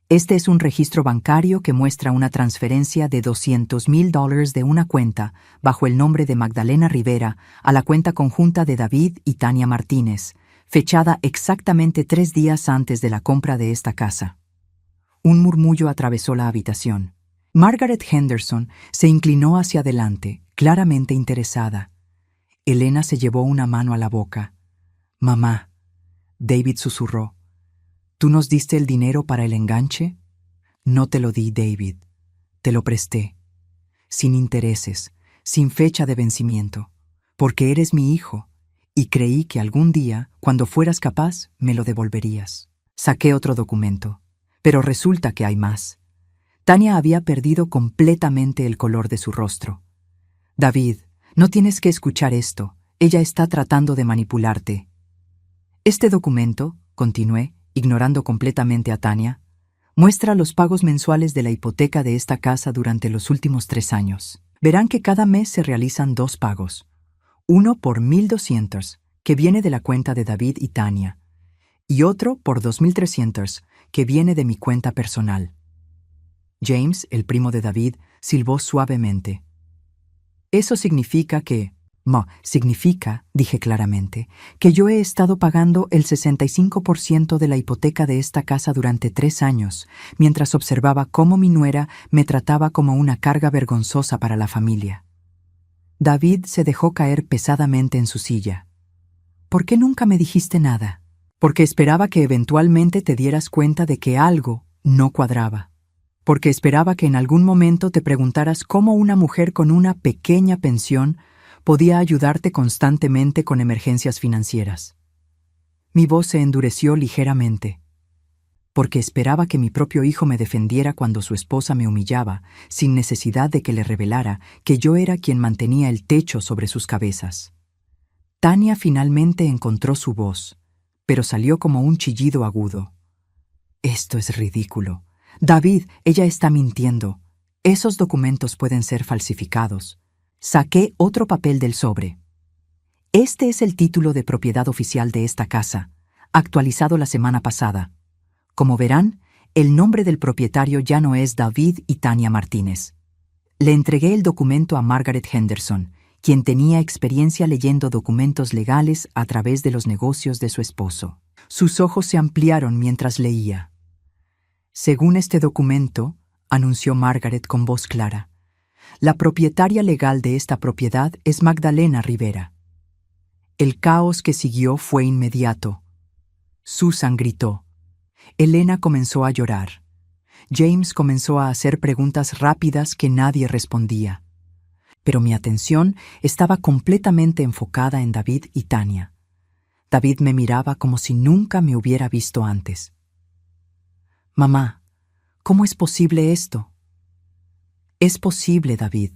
Este es un registro bancario que muestra una transferencia de $200,000 de una cuenta bajo el nombre de Magdalena Rivera a la cuenta conjunta de David y Tania Martínez, fechada exactamente 3 días antes de la compra de esta casa. Un murmullo atravesó la habitación. Margaret Henderson se inclinó hacia adelante, claramente interesada. Elena se llevó una mano a la boca. «Mamá», David susurró, «¿tú nos diste el dinero para el enganche?» «No te lo di, David. Te lo presté. Sin intereses, sin fecha de vencimiento, porque eres mi hijo, y creí que algún día, cuando fueras capaz, me lo devolverías». Saqué otro documento, pero resulta que hay más. Tania había perdido completamente el color de su rostro. «David, no tienes que escuchar esto. Ella está tratando de manipularte». Este documento, continué, ignorando completamente a Tania, muestra los pagos mensuales de la hipoteca de esta casa durante los últimos 3 años. Verán que cada mes se realizan 2 pagos. Uno por $1,200, que viene de la cuenta de David y Tania, y otro por $2,300, que viene de mi cuenta personal. James, el primo de David, silbó suavemente. Eso significa que... significa, dije claramente, que yo he estado pagando el 65% de la hipoteca de esta casa durante 3 años, mientras observaba cómo mi nuera me trataba como una carga vergonzosa para la familia. David se dejó caer pesadamente en su silla. «¿Por qué nunca me dijiste nada?» «Porque esperaba que eventualmente te dieras cuenta de que algo no cuadraba. Porque esperaba que en algún momento te preguntaras cómo una mujer con una pequeña pensión podía ayudarte constantemente con emergencias financieras». Mi voz se endureció ligeramente. Porque esperaba que mi propio hijo me defendiera cuando su esposa me humillaba, sin necesidad de que le revelara que yo era quien mantenía el techo sobre sus cabezas. Tania finalmente encontró su voz, pero salió como un chillido agudo. «Esto es ridículo. David, ella está mintiendo. Esos documentos pueden ser falsificados». Saqué otro papel del sobre. Este es el título de propiedad oficial de esta casa, actualizado la semana pasada. Como verán, el nombre del propietario ya no es David y Tania Martínez. Le entregué el documento a Margaret Henderson, quien tenía experiencia leyendo documentos legales a través de los negocios de su esposo. Sus ojos se ampliaron mientras leía. «Según este documento», anunció Margaret con voz clara, «la propietaria legal de esta propiedad es Magdalena Rivera». El caos que siguió fue inmediato. Susan gritó. Elena comenzó a llorar. James comenzó a hacer preguntas rápidas que nadie respondía. Pero mi atención estaba completamente enfocada en David y Tania. David me miraba como si nunca me hubiera visto antes. «Mamá, ¿cómo es posible esto?» «Es posible, David,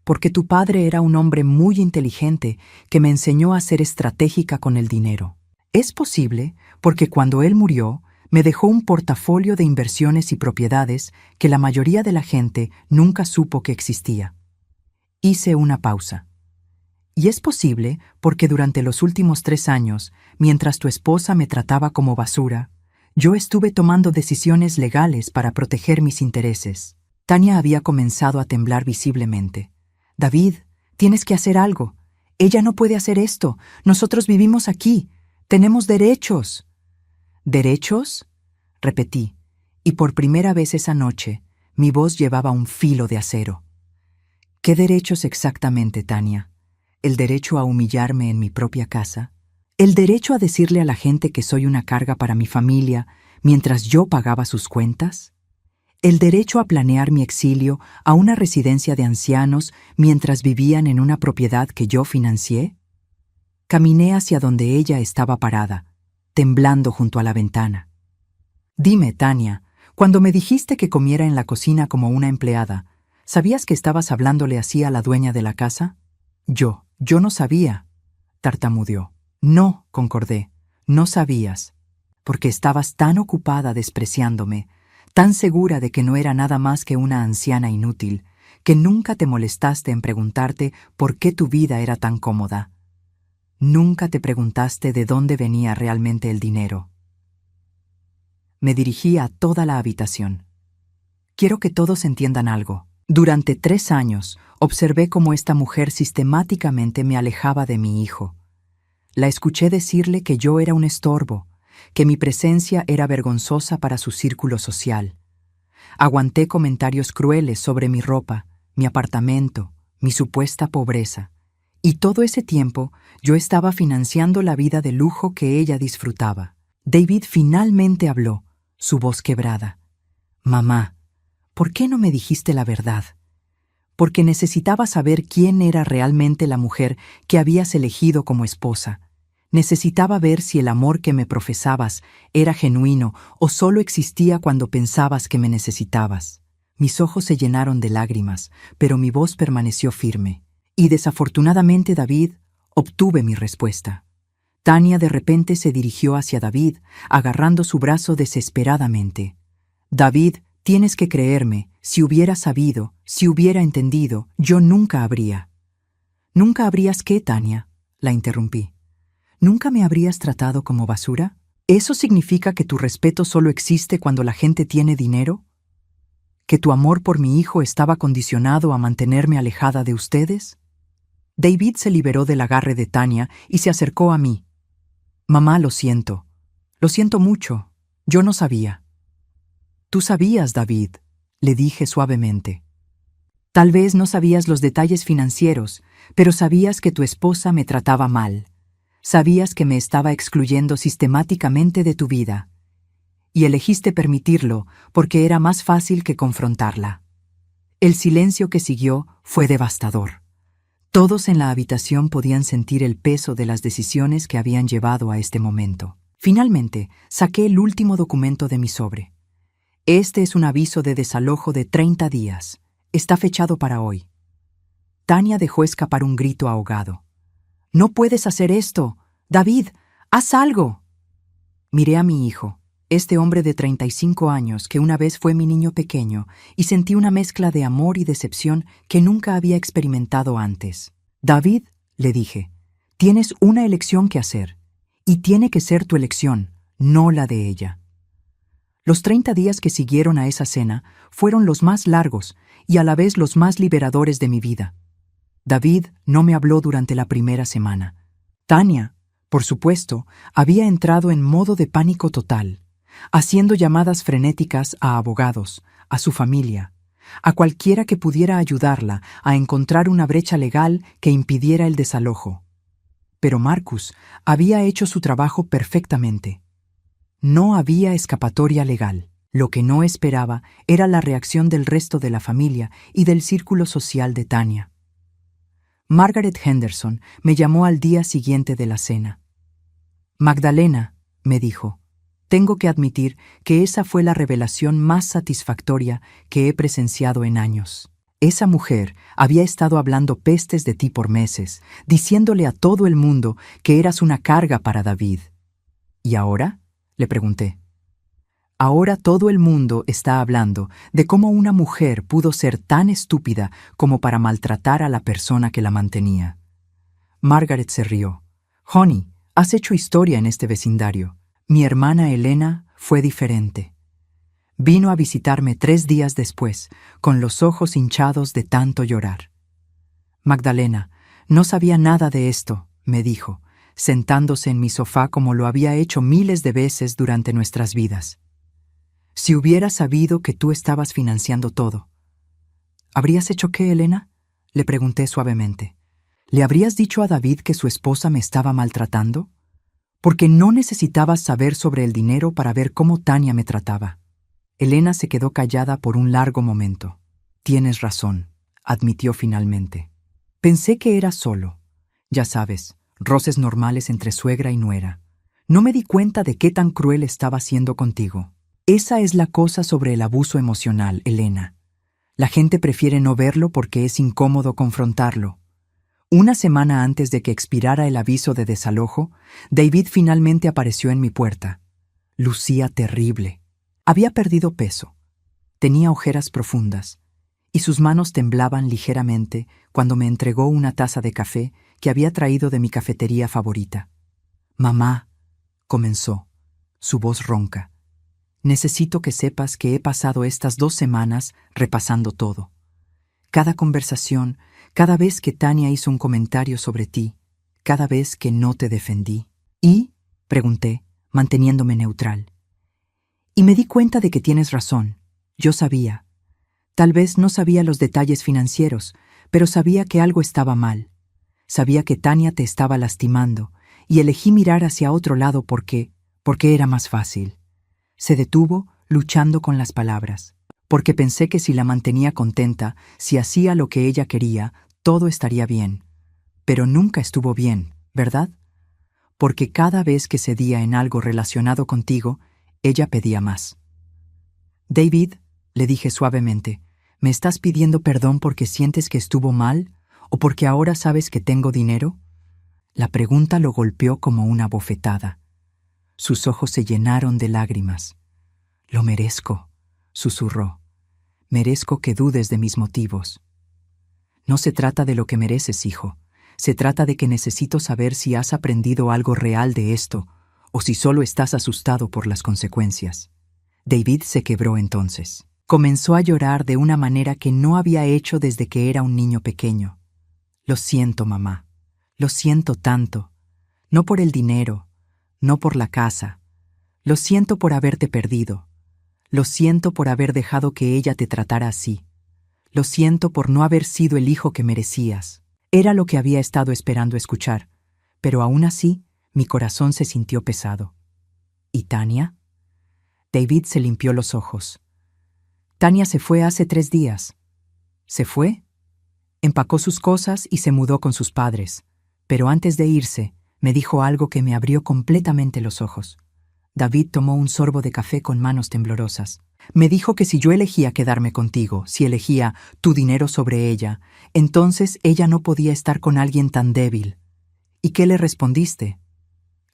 porque tu padre era un hombre muy inteligente que me enseñó a ser estratégica con el dinero. Es posible porque cuando él murió, me dejó un portafolio de inversiones y propiedades que la mayoría de la gente nunca supo que existía». Hice una pausa. «Y es posible porque durante los últimos 3 años, mientras tu esposa me trataba como basura, yo estuve tomando decisiones legales para proteger mis intereses». Tania había comenzado a temblar visiblemente. «David, tienes que hacer algo. Ella no puede hacer esto. Nosotros vivimos aquí. Tenemos derechos». «¿Derechos?», repetí, y por primera vez esa noche, mi voz llevaba un filo de acero. «¿Qué derechos exactamente, Tania? ¿El derecho a humillarme en mi propia casa? ¿El derecho a decirle a la gente que soy una carga para mi familia mientras yo pagaba sus cuentas? ¿El derecho a planear mi exilio a una residencia de ancianos mientras vivían en una propiedad que yo financié?» Caminé hacia donde ella estaba parada, temblando junto a la ventana. «Dime, Tania, cuando me dijiste que comiera en la cocina como una empleada, ¿sabías que estabas hablándole así a la dueña de la casa?» Yo no sabía», tartamudeó. «No», concordé, «no sabías, porque estabas tan ocupada despreciándome, tan segura de que no era nada más que una anciana inútil, que nunca te molestaste en preguntarte por qué tu vida era tan cómoda. Nunca te preguntaste de dónde venía realmente el dinero». Me dirigí a toda la habitación. Quiero que todos entiendan algo. Durante 3 años, observé cómo esta mujer sistemáticamente me alejaba de mi hijo. La escuché decirle que yo era un estorbo, que mi presencia era vergonzosa para su círculo social. Aguanté comentarios crueles sobre mi ropa, mi apartamento, mi supuesta pobreza. Y todo ese tiempo yo estaba financiando la vida de lujo que ella disfrutaba. David finalmente habló, su voz quebrada. «Mamá, ¿por qué no me dijiste la verdad? Porque necesitaba saber quién era realmente la mujer que habías elegido como esposa. Necesitaba ver si el amor que me profesabas era genuino o solo existía cuando pensabas que me necesitabas». Mis ojos se llenaron de lágrimas, pero mi voz permaneció firme. Y desafortunadamente, David, obtuve mi respuesta. Tania de repente se dirigió hacia David, agarrando su brazo desesperadamente. «David, tienes que creerme, si hubiera sabido, si hubiera entendido, yo nunca habría». «¿Nunca habrías qué, Tania?», la interrumpí. «¿Nunca me habrías tratado como basura? ¿Eso significa que tu respeto solo existe cuando la gente tiene dinero? ¿Que tu amor por mi hijo estaba condicionado a mantenerme alejada de ustedes?» David se liberó del agarre de Tania y se acercó a mí. «Mamá, lo siento mucho, yo no sabía». «Tú sabías, David», le dije suavemente. «Tal vez no sabías los detalles financieros, pero sabías que tu esposa me trataba mal. Sabías que me estaba excluyendo sistemáticamente de tu vida. Y elegiste permitirlo porque era más fácil que confrontarla». El silencio que siguió fue devastador. Todos en la habitación podían sentir el peso de las decisiones que habían llevado a este momento. Finalmente, saqué el último documento de mi sobre. «Este es un aviso de desalojo de 30 días. Está fechado para hoy». Tania dejó escapar un grito ahogado. «¡No puedes hacer esto! David, haz algo». Miré a mi hijo, este hombre de 35 años que una vez fue mi niño pequeño, y sentí una mezcla de amor y decepción que nunca había experimentado antes. «David», le dije, «tienes una elección que hacer, y tiene que ser tu elección, no la de ella». Los 30 días que siguieron a esa cena fueron los más largos y a la vez los más liberadores de mi vida. David no me habló durante la primera semana. Tania, por supuesto, había entrado en modo de pánico total, haciendo llamadas frenéticas a abogados, a su familia, a cualquiera que pudiera ayudarla a encontrar una brecha legal que impidiera el desalojo. Pero Marcus había hecho su trabajo perfectamente. No había escapatoria legal. Lo que no esperaba era la reacción del resto de la familia y del círculo social de Tania. Margaret Henderson me llamó al día siguiente de la cena. «Magdalena», me dijo, «tengo que admitir que esa fue la revelación más satisfactoria que he presenciado en años. Esa mujer había estado hablando pestes de ti por meses, diciéndole a todo el mundo que eras una carga para David». «¿Y ahora?», le pregunté. «Ahora todo el mundo está hablando de cómo una mujer pudo ser tan estúpida como para maltratar a la persona que la mantenía». Margaret se rió. «Honey, has hecho historia en este vecindario. Mi hermana Elena fue diferente. Vino a visitarme 3 días después, con los ojos hinchados de tanto llorar. Magdalena, no sabía nada de esto», me dijo, sentándose en mi sofá como lo había hecho miles de veces durante nuestras vidas. «Si hubiera sabido que tú estabas financiando todo». «¿Habrías hecho qué, Elena?», le pregunté suavemente. «¿Le habrías dicho a David que su esposa me estaba maltratando? Porque no necesitabas saber sobre el dinero para ver cómo Tania me trataba». Elena se quedó callada por un largo momento. «Tienes razón», admitió finalmente. «Pensé que era solo. Ya sabes, roces normales entre suegra y nuera. No me di cuenta de qué tan cruel estaba siendo contigo. Esa es la cosa sobre el abuso emocional, Elena. La gente prefiere no verlo porque es incómodo confrontarlo. Una semana antes de que expirara el aviso de desalojo, David finalmente apareció en mi puerta. Lucía terrible. Había perdido peso. Tenía ojeras profundas, y sus manos temblaban ligeramente cuando me entregó una taza de café que había traído de mi cafetería favorita. «Mamá», comenzó, su voz ronca, «necesito que sepas que he pasado estas 2 semanas repasando todo. Cada conversación, cada vez que Tania hizo un comentario sobre ti, cada vez que no te defendí». «¿Y?», pregunté, manteniéndome neutral. «Y me di cuenta de que tienes razón. Yo sabía. Tal vez no sabía los detalles financieros, pero sabía que algo estaba mal. Sabía que Tania te estaba lastimando, y elegí mirar hacia otro lado porque era más fácil». Se detuvo, luchando con las palabras. «Porque pensé que si la mantenía contenta, si hacía lo que ella quería, todo estaría bien. Pero nunca estuvo bien, ¿verdad? Porque cada vez que cedía en algo relacionado contigo, ella pedía más». «David», le dije suavemente, «¿me estás pidiendo perdón porque sientes que estuvo mal o porque ahora sabes que tengo dinero?» La pregunta lo golpeó como una bofetada. Sus ojos se llenaron de lágrimas. «Lo merezco», susurró. «Merezco que dudes de mis motivos». «No se trata de lo que mereces, hijo. Se trata de que necesito saber si has aprendido algo real de esto o si solo estás asustado por las consecuencias». David se quebró entonces. Comenzó a llorar de una manera que no había hecho desde que era un niño pequeño. «Lo siento, mamá. Lo siento tanto. No por el dinero, no por la casa. Lo siento por haberte perdido. Lo siento por haber dejado que ella te tratara así. Lo siento por no haber sido el hijo que merecías». Era lo que había estado esperando escuchar, pero aún así mi corazón se sintió pesado. «¿Y Tania?». David se limpió los ojos. «Tania se fue hace 3 días». «¿Se fue?». Empacó sus cosas y se mudó con sus padres, pero antes de irse, me dijo algo que me abrió completamente los ojos. David tomó un sorbo de café con manos temblorosas. Me dijo que si yo elegía quedarme contigo, si elegía tu dinero sobre ella, entonces ella no podía estar con alguien tan débil. ¿Y qué le respondiste?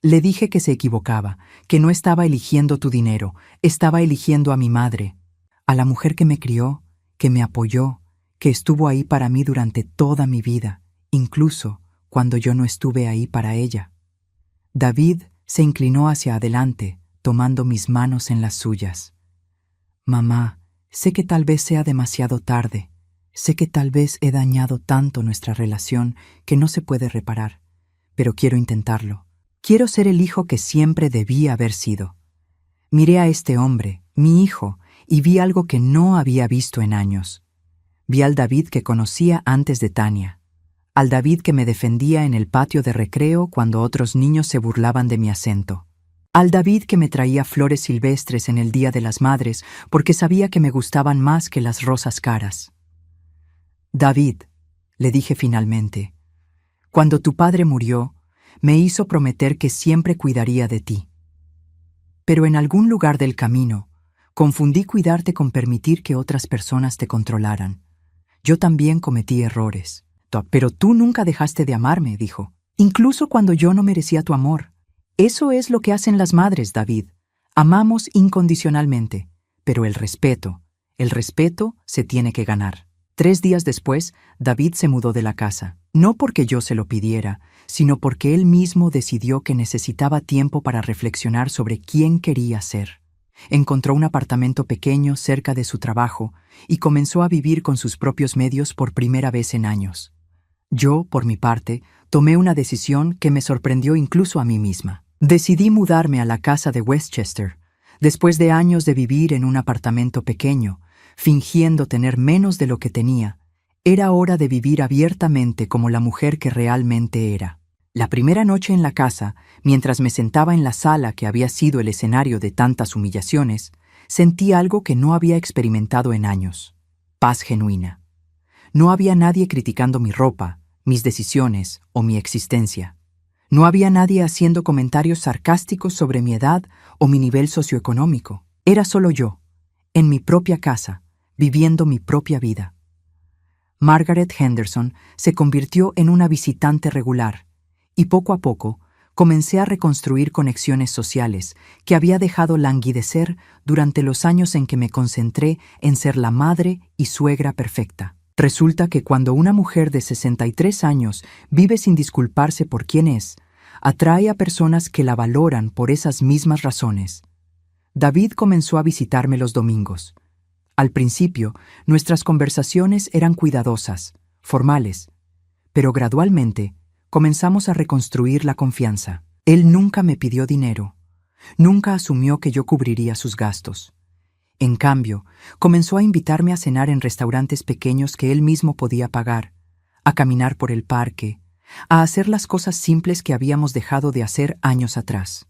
Le dije que se equivocaba, que no estaba eligiendo tu dinero, estaba eligiendo a mi madre, a la mujer que me crió, que me apoyó, que estuvo ahí para mí durante toda mi vida, incluso cuando yo no estuve ahí para ella. David se inclinó hacia adelante, tomando mis manos en las suyas. «Mamá, sé que tal vez sea demasiado tarde. Sé que tal vez he dañado tanto nuestra relación que no se puede reparar, pero quiero intentarlo. Quiero ser el hijo que siempre debía haber sido». Miré a este hombre, mi hijo, y vi algo que no había visto en años. Vi al David que conocía antes de Tania, al David que me defendía en el patio de recreo cuando otros niños se burlaban de mi acento. Al David que me traía flores silvestres en el Día de las Madres porque sabía que me gustaban más que las rosas caras. David, le dije finalmente, cuando tu padre murió, me hizo prometer que siempre cuidaría de ti. Pero en algún lugar del camino, confundí cuidarte con permitir que otras personas te controlaran. Yo también cometí errores. Pero tú nunca dejaste de amarme, dijo, incluso cuando yo no merecía tu amor. Eso es lo que hacen las madres, David. Amamos incondicionalmente, pero el respeto se tiene que ganar. 3 días después, David se mudó de la casa, no porque yo se lo pidiera, sino porque él mismo decidió que necesitaba tiempo para reflexionar sobre quién quería ser. Encontró un apartamento pequeño cerca de su trabajo y comenzó a vivir con sus propios medios por primera vez en años. Yo, por mi parte, tomé una decisión que me sorprendió incluso a mí misma. Decidí mudarme a la casa de Westchester, después de años de vivir en un apartamento pequeño, fingiendo tener menos de lo que tenía. Era hora de vivir abiertamente como la mujer que realmente era. La primera noche en la casa, mientras me sentaba en la sala que había sido el escenario de tantas humillaciones, sentí algo que no había experimentado en años: paz genuina. No había nadie criticando mi ropa, mis decisiones o mi existencia. No había nadie haciendo comentarios sarcásticos sobre mi edad o mi nivel socioeconómico. Era solo yo, en mi propia casa, viviendo mi propia vida. Margaret Henderson se convirtió en una visitante regular, y poco a poco comencé a reconstruir conexiones sociales que había dejado languidecer durante los años en que me concentré en ser la madre y suegra perfecta. Resulta que cuando una mujer de 63 años vive sin disculparse por quién es, atrae a personas que la valoran por esas mismas razones. David comenzó a visitarme los domingos. Al principio, nuestras conversaciones eran cuidadosas, formales, pero gradualmente comenzamos a reconstruir la confianza. Él nunca me pidió dinero, nunca asumió que yo cubriría sus gastos. En cambio, comenzó a invitarme a cenar en restaurantes pequeños que él mismo podía pagar, a caminar por el parque, a hacer las cosas simples que habíamos dejado de hacer años atrás.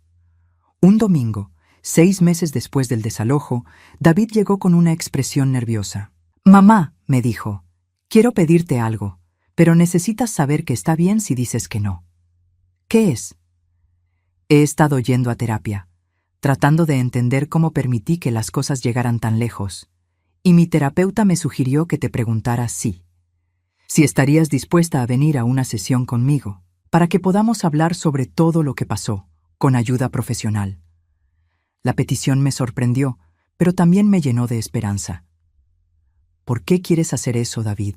Un domingo, 6 meses después del desalojo, David llegó con una expresión nerviosa. «Mamá», me dijo, «quiero pedirte algo, pero necesitas saber que está bien si dices que no». «¿Qué es?» «He estado yendo a terapia, tratando de entender cómo permití que las cosas llegaran tan lejos, y mi terapeuta me sugirió que te preguntara si estarías dispuesta a venir a una sesión conmigo, para que podamos hablar sobre todo lo que pasó, con ayuda profesional». La petición me sorprendió, pero también me llenó de esperanza. «¿Por qué quieres hacer eso, David?»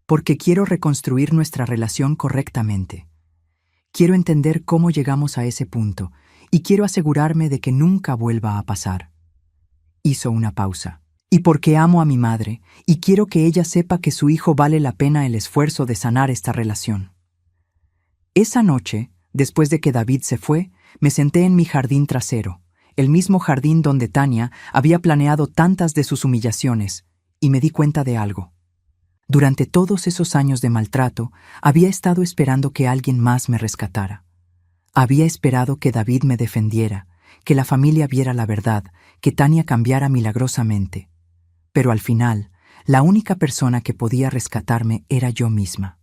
«Porque quiero reconstruir nuestra relación correctamente. Quiero entender cómo llegamos a ese punto, y quiero asegurarme de que nunca vuelva a pasar». Hizo una pausa. «Y porque amo a mi madre, y quiero que ella sepa que su hijo vale la pena el esfuerzo de sanar esta relación». Esa noche, después de que David se fue, me senté en mi jardín trasero, el mismo jardín donde Tania había planeado tantas de sus humillaciones, y me di cuenta de algo. Durante todos esos años de maltrato, había estado esperando que alguien más me rescatara. Había esperado que David me defendiera, que la familia viera la verdad, que Tania cambiara milagrosamente. Pero al final, la única persona que podía rescatarme era yo misma.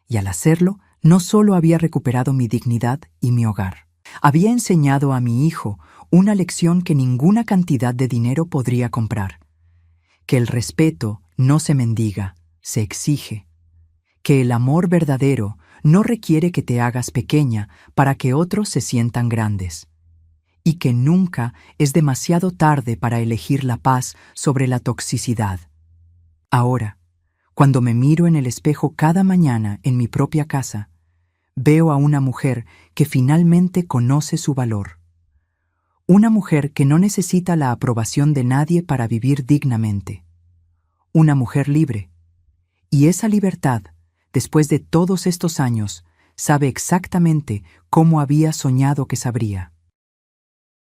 Y al hacerlo, no solo había recuperado mi dignidad y mi hogar, había enseñado a mi hijo una lección que ninguna cantidad de dinero podría comprar: que el respeto no se mendiga, se exige; que el amor verdadero no requiere que te hagas pequeña para que otros se sientan grandes; y que nunca es demasiado tarde para elegir la paz sobre la toxicidad. Ahora, cuando me miro en el espejo cada mañana en mi propia casa, veo a una mujer que finalmente conoce su valor. Una mujer que no necesita la aprobación de nadie para vivir dignamente. Una mujer libre. Y esa libertad, después de todos estos años, sabe exactamente cómo había soñado que sabría.